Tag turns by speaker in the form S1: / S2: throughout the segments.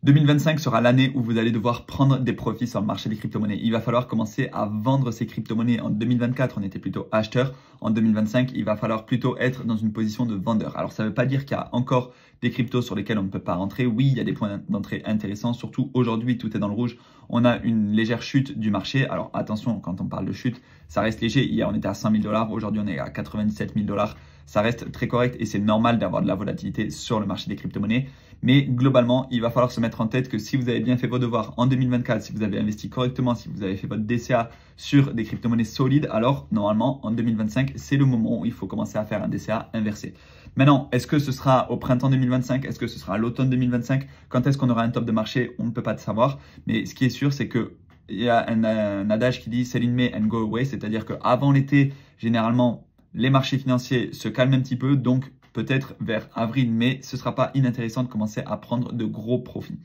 S1: 2025 sera l'année où vous allez devoir prendre des profits sur le marché des crypto-monnaies. Il va falloir commencer à vendre ces crypto-monnaies. En 2024, on était plutôt acheteur. En 2025, il va falloir plutôt être dans une position de vendeur. Alors, ça ne veut pas dire qu'il y a encore des cryptos sur lesquels on ne peut pas rentrer. Oui, il y a des points d'entrée intéressants. Surtout aujourd'hui, tout est dans le rouge. On a une légère chute du marché. Alors, attention, quand on parle de chute, ça reste léger. Hier, on était à 100 000 $. Aujourd'hui, on est à 97 000 $. Ça reste très correct et c'est normal d'avoir de la volatilité sur le marché des crypto-monnaies. Mais globalement, il va falloir se mettre en tête que si vous avez bien fait vos devoirs en 2024, si vous avez investi correctement, si vous avez fait votre DCA sur des crypto-monnaies solides, alors normalement, en 2025, c'est le moment où il faut commencer à faire un DCA inversé. Maintenant, est-ce que ce sera au printemps 2025? Est-ce que ce sera à l'automne 2025? Quand est-ce qu'on aura un top de marché? On ne peut pas le savoir. Mais ce qui est sûr, c'est que il y a un adage qui dit « sell in May and go away », c'est-à-dire qu'avant l'été, généralement, les marchés financiers se calment un petit peu, donc peut-être vers avril-mai, ce ne sera pas inintéressant de commencer à prendre de gros profits.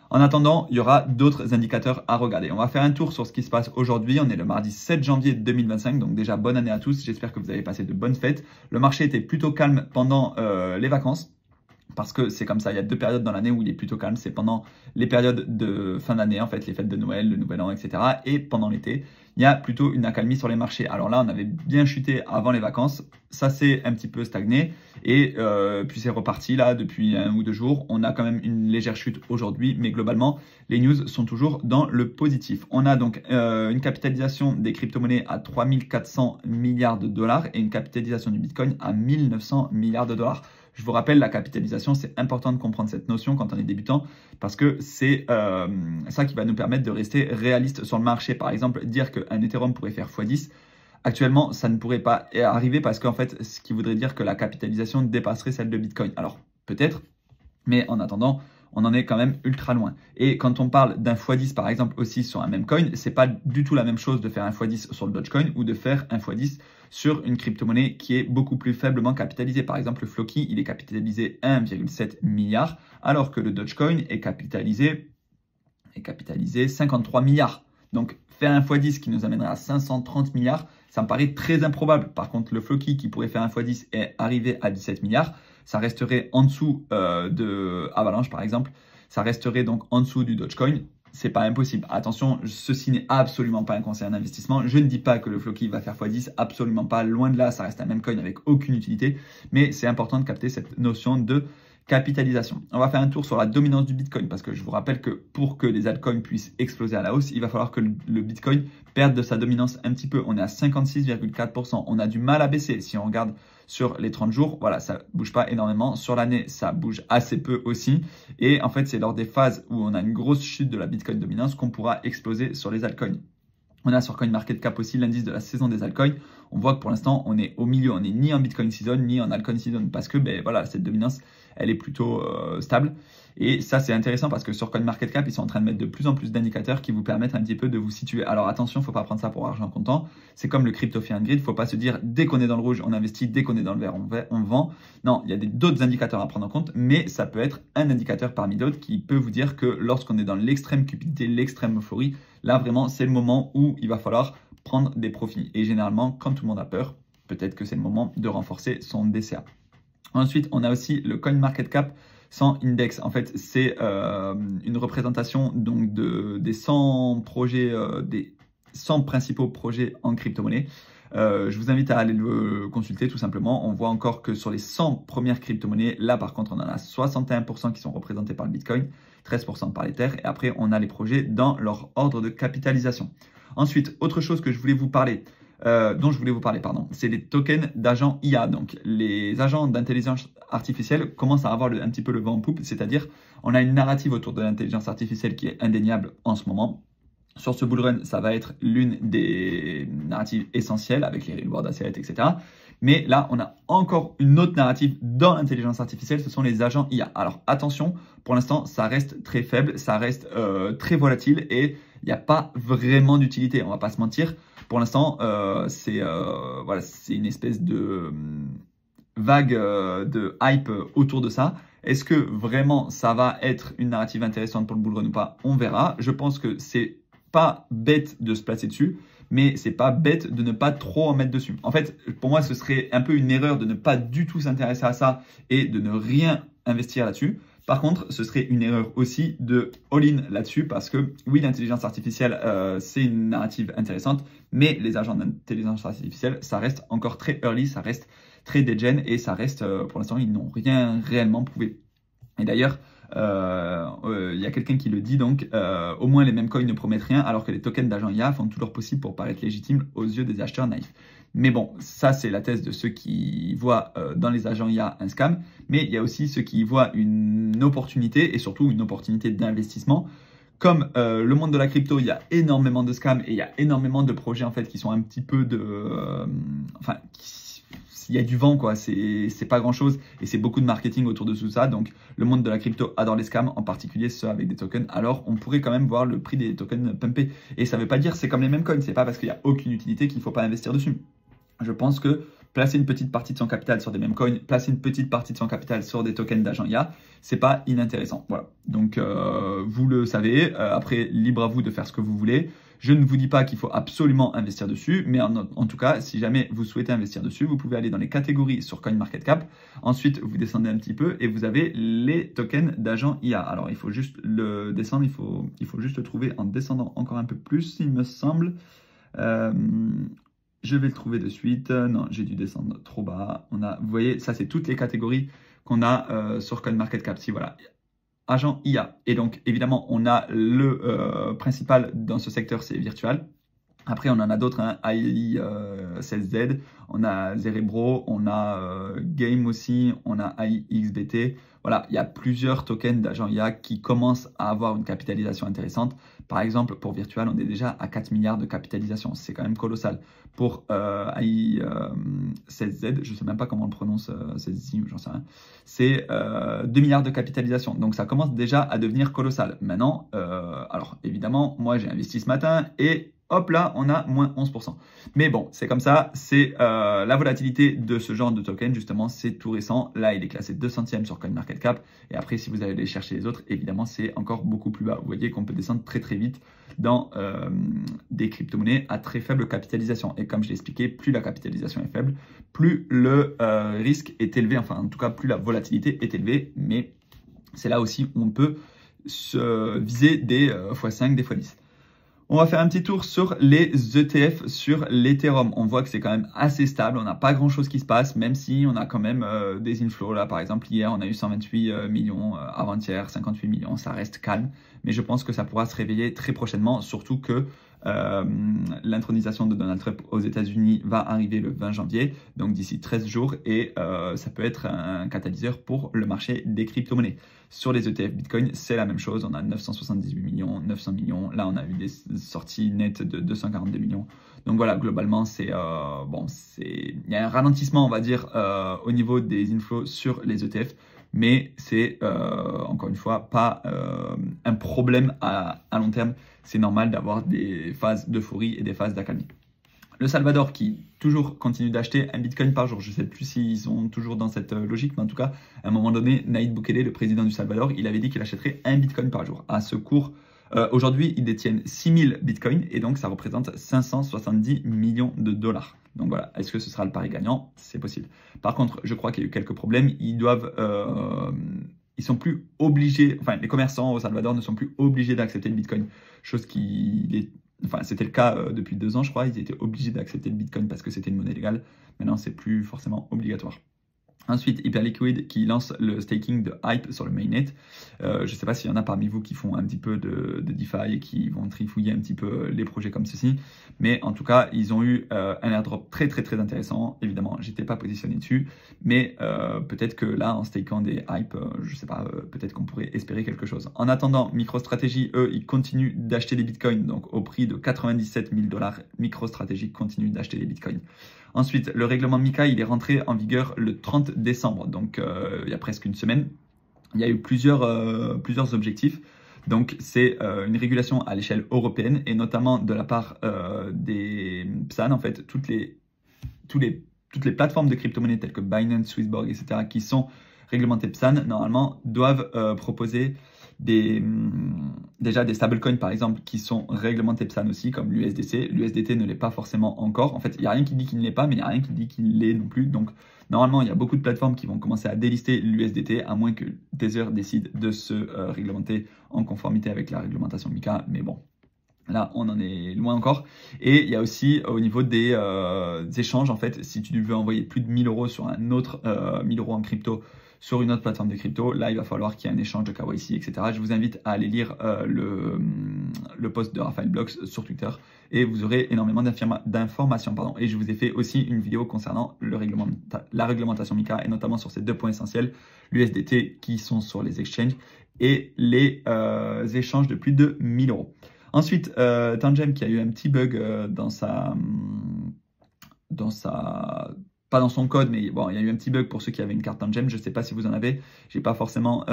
S1: En attendant, il y aura d'autres indicateurs à regarder. On va faire un tour sur ce qui se passe aujourd'hui. On est le mardi 7 janvier 2025, donc déjà bonne année à tous. J'espère que vous avez passé de bonnes fêtes. Le marché était plutôt calme pendant les vacances. Parce que c'est comme ça, il y a deux périodes dans l'année où il est plutôt calme. C'est pendant les périodes de fin d'année, en fait, les fêtes de Noël, le Nouvel An, etc. Et pendant l'été, il y a plutôt une accalmie sur les marchés. Alors là, on avait bien chuté avant les vacances. Ça s'est un petit peu stagné. Et puis c'est reparti là depuis 1 ou 2 jours. On a quand même une légère chute aujourd'hui. Mais globalement, les news sont toujours dans le positif. On a donc une capitalisation des crypto-monnaies à 3 400 milliards de dollars et une capitalisation du Bitcoin à 1 900 milliards de dollars. Je vous rappelle, la capitalisation, c'est important de comprendre cette notion quand on est débutant parce que c'est ça qui va nous permettre de rester réaliste sur le marché. Par exemple, dire qu'un Ethereum pourrait faire x10, actuellement, ça ne pourrait pas arriver parce qu'en fait, ce qui voudrait dire que la capitalisation dépasserait celle de Bitcoin. Alors, peut-être, mais en attendant, on en est quand même ultra loin. Et quand on parle d'un x10 par exemple aussi sur un même coin, c'est pas du tout la même chose de faire un x10 sur le Dogecoin ou de faire un x10 sur une crypto-monnaie qui est beaucoup plus faiblement capitalisée. Par exemple, le Floki, il est capitalisé 1,7 milliard, alors que le Dogecoin est capitalisé 53 milliards. Donc, faire un x10 qui nous amènerait à 530 milliards, ça me paraît très improbable. Par contre, le Floki qui pourrait faire un x10 et arriver à 17 milliards, ça resterait en dessous de Avalanche par exemple, ça resterait donc en dessous du Dogecoin. C'est pas impossible. Attention, ceci n'est absolument pas un conseil en investissement. Je ne dis pas que le Floki va faire x10, absolument pas. Loin de là, ça reste un même coin avec aucune utilité. Mais c'est important de capter cette notion de capitalisation. On va faire un tour sur la dominance du Bitcoin parce que je vous rappelle que pour que les altcoins puissent exploser à la hausse, il va falloir que le Bitcoin perde de sa dominance un petit peu. On est à 56,4%. On a du mal à baisser. Si on regarde sur les 30 jours, voilà, ça bouge pas énormément. Sur l'année, ça bouge assez peu aussi. Et en fait, c'est lors des phases où on a une grosse chute de la Bitcoin dominance qu'on pourra exploser sur les altcoins. On a sur CoinMarketCap aussi l'indice de la saison des altcoins. On voit que pour l'instant, on est au milieu. On n'est ni en Bitcoin season, ni en altcoin season parce que ben, voilà, cette dominance, elle est plutôt stable. Et ça, c'est intéressant parce que sur CoinMarketCap, ils sont en train de mettre de plus en plus d'indicateurs qui vous permettent un petit peu de vous situer. Alors attention, il ne faut pas prendre ça pour argent comptant. C'est comme le Crypto Fear and Greed. Il ne faut pas se dire dès qu'on est dans le rouge, on investit, dès qu'on est dans le vert, on vend. Non, il y a d'autres indicateurs à prendre en compte, mais ça peut être un indicateur parmi d'autres qui peut vous dire que lorsqu'on est dans l'extrême cupidité, l'extrême euphorie, là vraiment, c'est le moment où il va falloir prendre des profits. Et généralement, quand tout le monde a peur, peut-être que c'est le moment de renforcer son DCA. Ensuite, on a aussi le CoinMarketCap 100 Index. En fait, c'est une représentation donc des 100 projets, des 100 principaux projets en crypto-monnaie. Je vous invite à aller le consulter tout simplement. On voit encore que sur les 100 premières crypto-monnaies, là par contre, on en a 61% qui sont représentés par le Bitcoin, 13% par l'Ether et après, on a les projets dans leur ordre de capitalisation. Ensuite, autre chose que je voulais vous parler, c'est les tokens d'agents IA. Donc, les agents d'intelligence artificielle commencent à avoir un petit peu le vent en poupe, c'est-à-dire on a une narrative autour de l'intelligence artificielle qui est indéniable en ce moment. Sur ce bull run, ça va être l'une des narratives essentielles avec les reward assets, etc. Mais là, on a encore une autre narrative dans l'intelligence artificielle, ce sont les agents IA. Alors attention, pour l'instant, ça reste très faible, ça reste très volatile et il n'y a pas vraiment d'utilité, on va pas se mentir. Pour l'instant, c'est une espèce de vague de hype autour de ça. Est-ce que vraiment ça va être une narrative intéressante pour le bull run ou pas? On verra. Je pense que c'est pas bête de se placer dessus, mais c'est pas bête de ne pas trop en mettre dessus. En fait, pour moi, ce serait un peu une erreur de ne pas du tout s'intéresser à ça et de ne rien investir là-dessus. Par contre, ce serait une erreur aussi de all-in là-dessus parce que oui, l'intelligence artificielle, c'est une narrative intéressante, mais les agents d'intelligence artificielle, ça reste encore très early, ça reste très degen et ça reste, pour l'instant, ils n'ont rien réellement prouvé. Et d'ailleurs, y a quelqu'un qui le dit donc, au moins les mêmes coins ne promettent rien alors que les tokens d'agents IA font tout leur possible pour paraître légitimes aux yeux des acheteurs naïfs. Mais bon, ça c'est la thèse de ceux qui voient dans les agents IA un scam, mais il y a aussi ceux qui voient une opportunité et surtout une opportunité d'investissement. Comme le monde de la crypto, il y a énormément de scams et il y a énormément de projets en fait qui sont un petit peu il y a du vent, quoi, c'est pas grand chose et c'est beaucoup de marketing autour de tout ça. Donc, le monde de la crypto adore les scams, en particulier ceux avec des tokens. Alors, on pourrait quand même voir le prix des tokens pumper. Et ça veut pas dire c'est comme les mêmes coins, c'est pas parce qu'il n'y a aucune utilité qu'il faut pas investir dessus. Je pense que placer une petite partie de son capital sur des mêmes coins, placer une petite partie de son capital sur des tokens d'agents IA, c'est pas inintéressant. Voilà. Donc, vous le savez. Après, libre à vous de faire ce que vous voulez. Je ne vous dis pas qu'il faut absolument investir dessus, mais en tout cas, si jamais vous souhaitez investir dessus, vous pouvez aller dans les catégories sur CoinMarketCap. Ensuite, vous descendez un petit peu et vous avez les tokens d'agents IA. Alors, il faut juste le descendre, il faut juste le trouver en descendant encore un peu plus, il me semble. Je vais le trouver de suite. Non, j'ai dû descendre trop bas. Vous voyez, ça, c'est toutes les catégories qu'on a sur CoinMarketCap. Si, voilà. Agent IA. Et donc, évidemment, on a le principal dans ce secteur, c'est Virtual. Après, on en a d'autres, hein, AI16Z, on a Cerebro, on a Game aussi, on a AIXBT. Voilà, il y a plusieurs tokens d'agents IA qui commencent à avoir une capitalisation intéressante. Par exemple, pour Virtual, on est déjà à 4 milliards de capitalisation. C'est quand même colossal. Pour AI16Z, je ne sais même pas comment on le prononce, 16Z, j'en sais rien. C'est 2 milliards de capitalisation. Donc, ça commence déjà à devenir colossal. Maintenant, alors évidemment, moi, j'ai investi ce matin et hop là, on a moins 11%. Mais bon, c'est comme ça, c'est la volatilité de ce genre de token, justement, c'est tout récent. Là, il est classé 2 centièmes sur CoinMarketCap. Et après, si vous allez chercher les autres, évidemment, c'est encore beaucoup plus bas. Vous voyez qu'on peut descendre très très vite dans des crypto-monnaies à très faible capitalisation. Et comme je l'ai expliqué, plus la capitalisation est faible, plus le risque est élevé. Enfin, en tout cas, plus la volatilité est élevée. Mais c'est là aussi où on peut se viser des x5, des x10. On va faire un petit tour sur les ETF sur l'Ethereum. On voit que c'est quand même assez stable. On n'a pas grand-chose qui se passe, même si on a quand même des inflows. Là, par exemple, hier, on a eu 128 millions, avant-hier, 58 millions. Ça reste calme, mais je pense que ça pourra se réveiller très prochainement, surtout que l'intronisation de Donald Trump aux États-Unis va arriver le 20 janvier, donc d'ici 13 jours, et ça peut être un catalyseur pour le marché des crypto-monnaies. Sur les ETF Bitcoin, c'est la même chose. On a 978 millions, 900 millions. Là, on a eu des sorties nettes de 242 millions. Donc voilà, globalement, il y a un ralentissement, on va dire, au niveau des inflows sur les ETF. Mais c'est, encore une fois, pas un problème à long terme. C'est normal d'avoir des phases d'euphorie et des phases d'accalmie. Le Salvador qui toujours continue d'acheter un Bitcoin par jour. Je ne sais plus s'ils sont toujours dans cette logique, mais en tout cas, à un moment donné, Nayib Bukele, le président du Salvador, il avait dit qu'il achèterait un Bitcoin par jour. À ce cours, aujourd'hui, ils détiennent 6000 Bitcoins et donc ça représente 570 millions de dollars. Donc voilà, est-ce que ce sera le pari gagnant? C'est possible. Par contre, je crois qu'il y a eu quelques problèmes. Ils sont plus obligés, enfin les commerçants au Salvador ne sont plus obligés d'accepter le Bitcoin. Chose c'était le cas depuis 2 ans, je crois. Ils étaient obligés d'accepter le Bitcoin parce que c'était une monnaie légale. Maintenant, c'est plus forcément obligatoire. Ensuite, Hyperliquid qui lance le staking de Hype sur le mainnet. Je ne sais pas s'il y en a parmi vous qui font un petit peu de DeFi et qui vont trifouiller un petit peu les projets comme ceci. Mais en tout cas, ils ont eu un airdrop très très très intéressant. Évidemment, j'étais pas positionné dessus. Mais peut-être que là, en stakant des Hype, je ne sais pas, peut-être qu'on pourrait espérer quelque chose. En attendant, MicroStrategy, eux, ils continuent d'acheter les Bitcoins. Donc au prix de 97 000 $, MicroStrategy continue d'acheter les Bitcoins. Ensuite, le règlement MiCA, il est rentré en vigueur le 30 décembre, donc il y a presque une semaine. Il y a eu plusieurs objectifs. Donc, c'est une régulation à l'échelle européenne et notamment de la part des PSAN, en fait, toutes les plateformes de crypto-monnaies telles que Binance, Swissborg, etc., qui sont réglementées PSAN, normalement, doivent proposer des déjà des stablecoins par exemple qui sont réglementés PSAN aussi, comme l'USDC. L'USDT ne l'est pas forcément encore. En fait, il n'y a rien qui dit qu'il ne l'est pas, mais il n'y a rien qui dit qu'il l'est non plus. Donc, normalement, il y a beaucoup de plateformes qui vont commencer à délister l'USDT, à moins que Tether décide de se réglementer en conformité avec la réglementation MiCA. Mais bon, là, on en est loin encore. Et il y a aussi au niveau des échanges, en fait, si tu veux envoyer plus de 1000 euros sur un autre 1000 euros en crypto, sur une autre plateforme de crypto, là, il va falloir qu'il y ait un échange de KYC, etc. Je vous invite à aller lire le post de Raphaël Blox sur Twitter et vous aurez énormément d'informations. Et je vous ai fait aussi une vidéo concernant la réglementation MiCA et notamment sur ces deux points essentiels, l'USDT qui sont sur les exchanges et les échanges de plus de 1000 euros. Ensuite, Tangem qui a eu un petit bug pas dans son code, mais bon, il y a eu un petit bug pour ceux qui avaient une carte Tangem. Je ne sais pas si vous en avez. J'ai pas forcément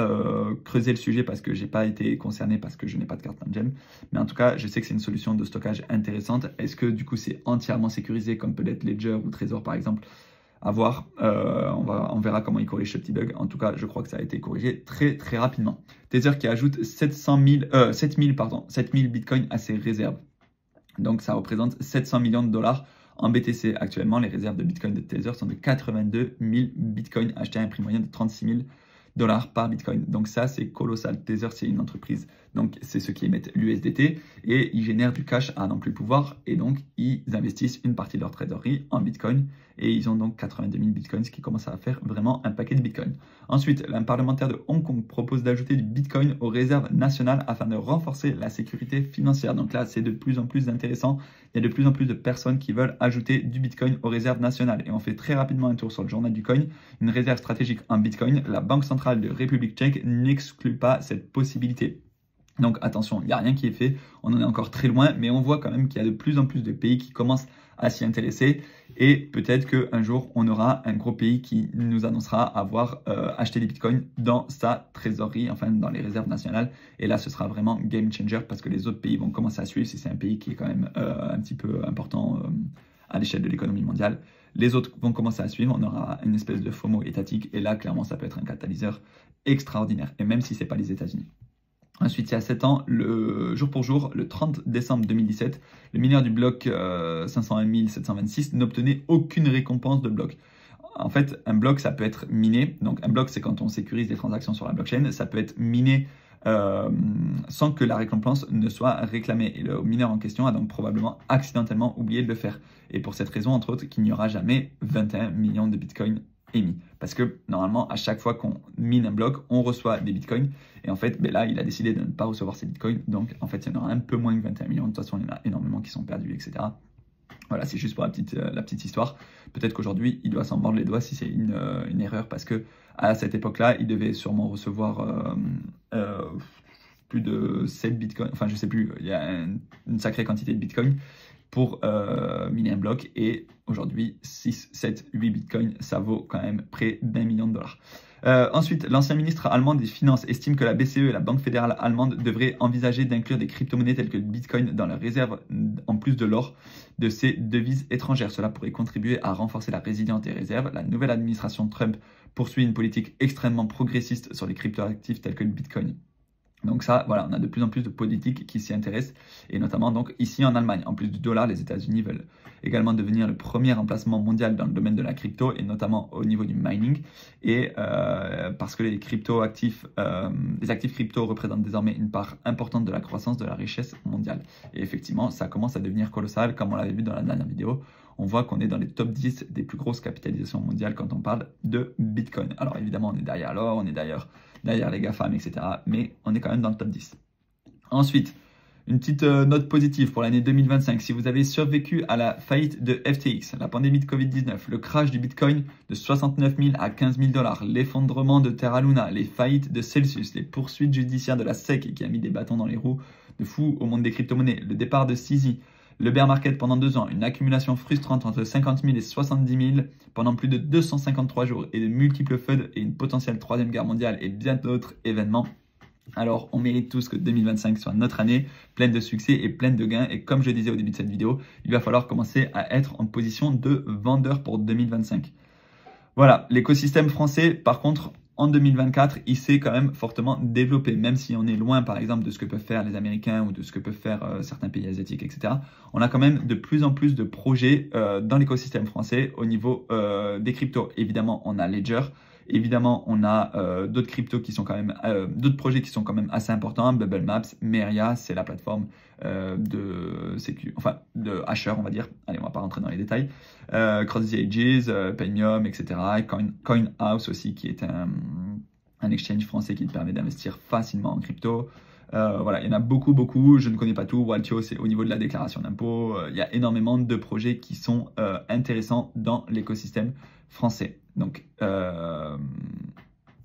S1: creusé le sujet parce que j'ai pas été concerné parce que je n'ai pas de carte Tangem. Mais en tout cas, je sais que c'est une solution de stockage intéressante. Est-ce que du coup c'est entièrement sécurisé comme peut l'être Ledger ou Trésor par exemple? À voir. On verra comment il corrige ce petit bug. En tout cas, je crois que ça a été corrigé très très rapidement. Tether qui ajoute 7000 bitcoins à ses réserves. Donc ça représente 700 millions de dollars en BTC. Actuellement, les réserves de bitcoin de Tether sont de 82 000 bitcoins achetés à un prix moyen de 36 000 dollars par bitcoin. Donc ça, c'est colossal. Tether, c'est une entreprise. Donc c'est ceux qui émettent l'USDT et ils génèrent du cash à n'en plus pouvoir. Et donc, ils investissent une partie de leur trésorerie en bitcoin. Et ils ont donc 82 000 bitcoins, ce qui commence à faire vraiment un paquet de bitcoin. Ensuite, un parlementaire de Hong Kong propose d'ajouter du bitcoin aux réserves nationales afin de renforcer la sécurité financière. Donc là, c'est de plus en plus intéressant. Il y a de plus en plus de personnes qui veulent ajouter du bitcoin aux réserves nationales. Et on fait très rapidement un tour sur le journal du coin. Une réserve stratégique en bitcoin. La Banque centrale de République tchèque n'exclut pas cette possibilité. Donc attention, il n'y a rien qui est fait, on en est encore très loin, mais on voit quand même qu'il y a de plus en plus de pays qui commencent à s'y intéresser et peut-être qu'un jour, on aura un gros pays qui nous annoncera avoir acheté des bitcoins dans sa trésorerie, enfin dans les réserves nationales. Et là, ce sera vraiment game changer parce que les autres pays vont commencer à suivre si c'est un pays qui est quand même un petit peu important à l'échelle de l'économie mondiale. Les autres vont commencer à suivre, on aura une espèce de FOMO étatique et là, clairement, ça peut être un catalyseur extraordinaire, et même si ce n'est pas les États-Unis. Ensuite, il y a 7 ans, le jour pour jour, le 30 décembre 2017, le mineur du bloc 501 726 n'obtenait aucune récompense de bloc. En fait, un bloc, ça peut être miné. Donc, un bloc, c'est quand on sécurise des transactions sur la blockchain. Ça peut être miné sans que la récompense ne soit réclamée. Et le mineur en question a donc probablement accidentellement oublié de le faire. Et pour cette raison, entre autres, qu'il n'y aura jamais 21 millions de bitcoins émis. Parce que normalement, à chaque fois qu'on mine un bloc, on reçoit des bitcoins. Et en fait, là, il a décidé de ne pas recevoir ces bitcoins. Donc, en fait, il y en aura un peu moins que 21 millions. De toute façon, il y en a énormément qui sont perdus, etc. Voilà, c'est juste pour la petite histoire. Peut-être qu'aujourd'hui, il doit s'en mordre les doigts si c'est une erreur. Parce que à cette époque-là, il devait sûrement recevoir plus de 7 bitcoins. Enfin, je sais plus, il y a une sacrée quantité de bitcoins pour miner un bloc, et aujourd'hui 6, 7, 8 bitcoins, ça vaut quand même près d'1 million de dollars. Ensuite, l'ancien ministre allemand des Finances estime que la BCE et la Banque fédérale allemande devraient envisager d'inclure des crypto-monnaies telles que le bitcoin dans leurs réserves en plus de l'or de ces devises étrangères. Cela pourrait contribuer à renforcer la résilience des réserves. La nouvelle administration Trump poursuit une politique extrêmement progressiste sur les crypto-actifs tels que le bitcoin. Donc ça, voilà, on a de plus en plus de politiques qui s'y intéressent, et notamment donc ici en Allemagne. En plus du dollar, les États-Unis veulent également devenir le premier emplacement mondial dans le domaine de la crypto, et notamment au niveau du mining, et parce que les actifs crypto représentent désormais une part importante de la croissance de la richesse mondiale. Et effectivement, ça commence à devenir colossal, comme on l'avait vu dans la dernière vidéo. On voit qu'on est dans les top 10 des plus grosses capitalisations mondiales quand on parle de Bitcoin. Alors évidemment, on est derrière l'or, on est derrière les GAFAM, etc. Mais on est quand même dans le top 10. Ensuite, une petite note positive pour l'année 2025. Si vous avez survécu à la faillite de FTX, la pandémie de Covid-19, le crash du Bitcoin de 69 000 à 15 000 $, l'effondrement de Terra Luna, les faillites de Celsius, les poursuites judiciaires de la SEC qui a mis des bâtons dans les roues de fou au monde des crypto-monnaies, le départ de CZ, le bear market pendant 2 ans, une accumulation frustrante entre 50 000 et 70 000 pendant plus de 253 jours, et de multiples FUD et une potentielle 3e guerre mondiale et bien d'autres événements. Alors, on mérite tous que 2025 soit notre année, pleine de succès et pleine de gains. Et comme je disais au début de cette vidéo, il va falloir commencer à être en position de vendeur pour 2025. Voilà, l'écosystème français, par contre, en 2024, il s'est quand même fortement développé, même si on est loin, par exemple, de ce que peuvent faire les Américains ou de ce que peuvent faire certains pays asiatiques, etc. On a quand même de plus en plus de projets dans l'écosystème français au niveau des cryptos. Évidemment, on a Ledger. Évidemment, on a d'autres cryptos qui sont quand même, d'autres projets qui sont quand même assez importants. Bubble Maps, Meria, c'est la plateforme de hasher, on va dire. Allez, on va pas rentrer dans les détails. Cross the Ages, Paymium, etc. CoinHouse aussi, qui est un exchange français qui te permet d'investir facilement en crypto. Voilà, il y en a beaucoup, beaucoup. Je ne connais pas tout. Waltio, c'est au niveau de la déclaration d'impôt. Il y a énormément de projets qui sont intéressants dans l'écosystème français. Donc,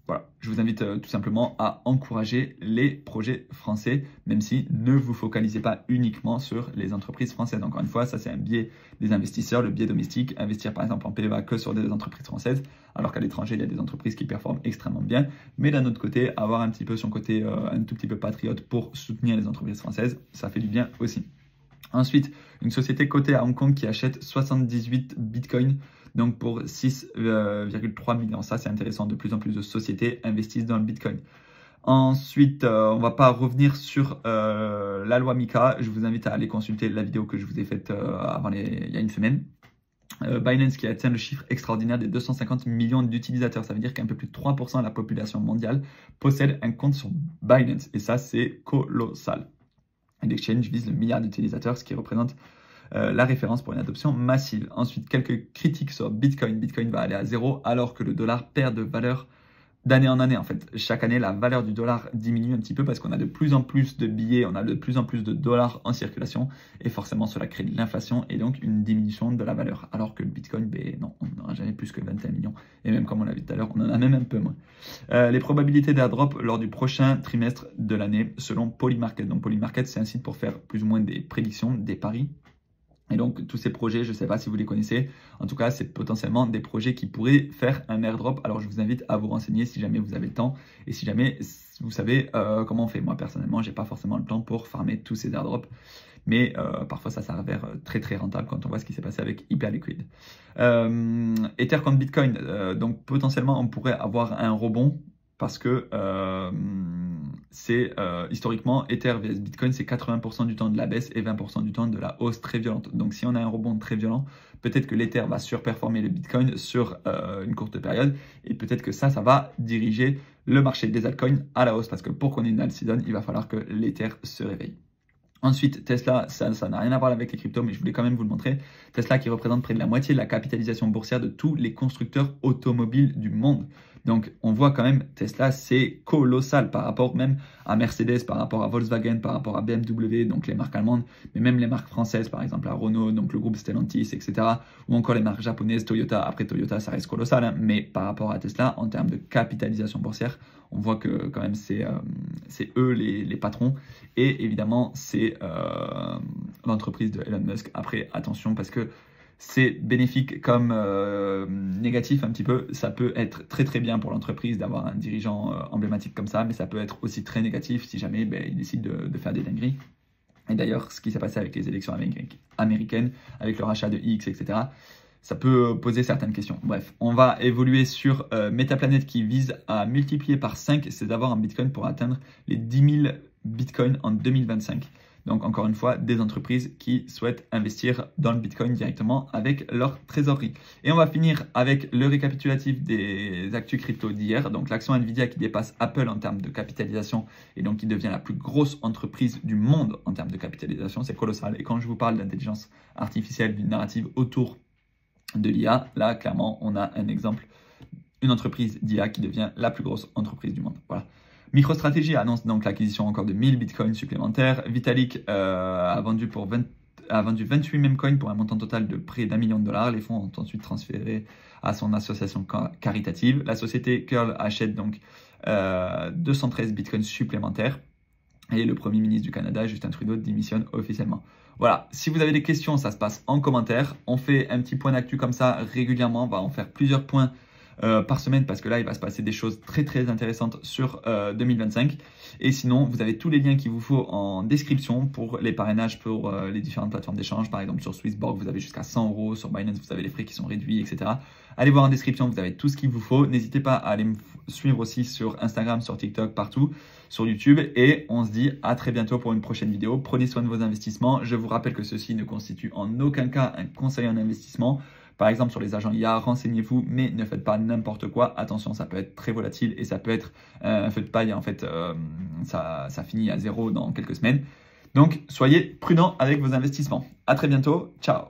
S1: voilà, je vous invite tout simplement à encourager les projets français, même si ne vous focalisez pas uniquement sur les entreprises françaises. Encore une fois, ça c'est un biais des investisseurs, le biais domestique, investir par exemple en PEVA que sur des entreprises françaises, alors qu'à l'étranger, il y a des entreprises qui performent extrêmement bien. Mais d'un autre côté, avoir un petit peu son côté un tout petit peu patriote pour soutenir les entreprises françaises, ça fait du bien aussi. Ensuite, une société cotée à Hong Kong qui achète 78 bitcoins, donc pour 6,3 millions. Ça, c'est intéressant. De plus en plus de sociétés investissent dans le bitcoin. Ensuite, on ne va pas revenir sur la loi MiCA. Je vous invite à aller consulter la vidéo que je vous ai faite il y a une semaine. Binance qui a atteint le chiffre extraordinaire des 250 millions d'utilisateurs. Ça veut dire qu'un peu plus de 3% de la population mondiale possède un compte sur Binance. Et ça, c'est colossal. L'exchange vise le milliard d'utilisateurs, ce qui représente la référence pour une adoption massive. Ensuite, quelques critiques sur Bitcoin. Bitcoin va aller à zéro alors que le dollar perd de valeur d'année en année. En fait, chaque année, la valeur du dollar diminue un petit peu parce qu'on a de plus en plus de billets, on a de plus en plus de dollars en circulation et forcément, cela crée de l'inflation et donc une diminution de la valeur. Alors que le Bitcoin, ben non, on n'aura jamais plus que 21 millions. Et même comme on l'a vu tout à l'heure, on en a même un peu moins. Les probabilités d'airdrop lors du prochain trimestre de l'année selon Polymarket. Donc Polymarket, c'est un site pour faire plus ou moins des prédictions, des paris. Et donc, tous ces projets, je ne sais pas si vous les connaissez. En tout cas, c'est potentiellement des projets qui pourraient faire un airdrop. Alors, je vous invite à vous renseigner si jamais vous avez le temps et si jamais vous savez comment on fait. Moi, personnellement, je n'ai pas forcément le temps pour farmer tous ces airdrops. Mais parfois, ça s'avère très, très rentable quand on voit ce qui s'est passé avec Hyperliquid. Ether contre Bitcoin. Donc, potentiellement, on pourrait avoir un rebond parce que historiquement, Ether vs Bitcoin, c'est 80% du temps de la baisse et 20% du temps de la hausse très violente. Donc, si on a un rebond très violent, peut-être que l'Ether va surperformer le Bitcoin sur une courte période et peut-être que ça va diriger le marché des altcoins à la hausse parce que pour qu'on ait une alt season, il va falloir que l'Ether se réveille. Ensuite, Tesla, ça n'a rien à voir avec les cryptos, mais je voulais quand même vous le montrer. Tesla qui représente près de la moitié de la capitalisation boursière de tous les constructeurs automobiles du monde. Donc, on voit quand même, Tesla, c'est colossal par rapport même à Mercedes, par rapport à Volkswagen, par rapport à BMW, donc les marques allemandes, mais même les marques françaises, par exemple à Renault, donc le groupe Stellantis, etc. Ou encore les marques japonaises, Toyota. Après, Toyota, ça reste colossal, hein, mais par rapport à Tesla, en termes de capitalisation boursière, on voit que quand même, c'est eux les patrons. Et évidemment, c'est l'entreprise de Elon Musk. Après, attention, parce que c'est bénéfique comme négatif un petit peu. Ça peut être très très bien pour l'entreprise d'avoir un dirigeant emblématique comme ça, mais ça peut être aussi très négatif si jamais il décide de faire des dingueries. Et d'ailleurs, ce qui s'est passé avec les élections américaines, avec le rachat de X, etc., ça peut poser certaines questions. Bref, on va évoluer sur Metaplanet qui vise à multiplier par 5 ses avoirs en Bitcoin pour atteindre les 10 000 Bitcoins en 2025. Donc, encore une fois, des entreprises qui souhaitent investir dans le Bitcoin directement avec leur trésorerie. Et on va finir avec le récapitulatif des actus crypto d'hier. Donc, l'action Nvidia qui dépasse Apple en termes de capitalisation et donc qui devient la plus grosse entreprise du monde en termes de capitalisation. C'est colossal. Et quand je vous parle d'intelligence artificielle, d'une narrative autour de l'IA, là, clairement, on a un exemple, une entreprise d'IA qui devient la plus grosse entreprise du monde. Voilà. MicroStrategy annonce donc l'acquisition encore de 1000 bitcoins supplémentaires. Vitalik a vendu 28 memecoins pour un montant total de près d'1 million de dollars. Les fonds ont ensuite transféré à son association caritative. La société Curl achète donc 213 bitcoins supplémentaires. Et le Premier ministre du Canada, Justin Trudeau, démissionne officiellement. Voilà, si vous avez des questions, ça se passe en commentaire. On fait un petit point d'actu comme ça régulièrement. On va en faire plusieurs points par semaine parce que là, il va se passer des choses très très intéressantes sur 2025. Et sinon, vous avez tous les liens qu'il vous faut en description pour les parrainages pour les différentes plateformes d'échange. Par exemple, sur Swissborg, vous avez jusqu'à 100 €. Sur Binance, vous avez les frais qui sont réduits, etc. Allez voir en description, vous avez tout ce qu'il vous faut. N'hésitez pas à aller me suivre aussi sur Instagram, sur TikTok, partout, sur YouTube. Et on se dit à très bientôt pour une prochaine vidéo. Prenez soin de vos investissements. Je vous rappelle que ceci ne constitue en aucun cas un conseil en investissement. Par exemple, sur les agents IA, renseignez-vous, mais ne faites pas n'importe quoi. Attention, ça peut être très volatile et ça peut être un feu de paille. En fait, ça finit à zéro dans quelques semaines. Donc, soyez prudents avec vos investissements. À très bientôt. Ciao.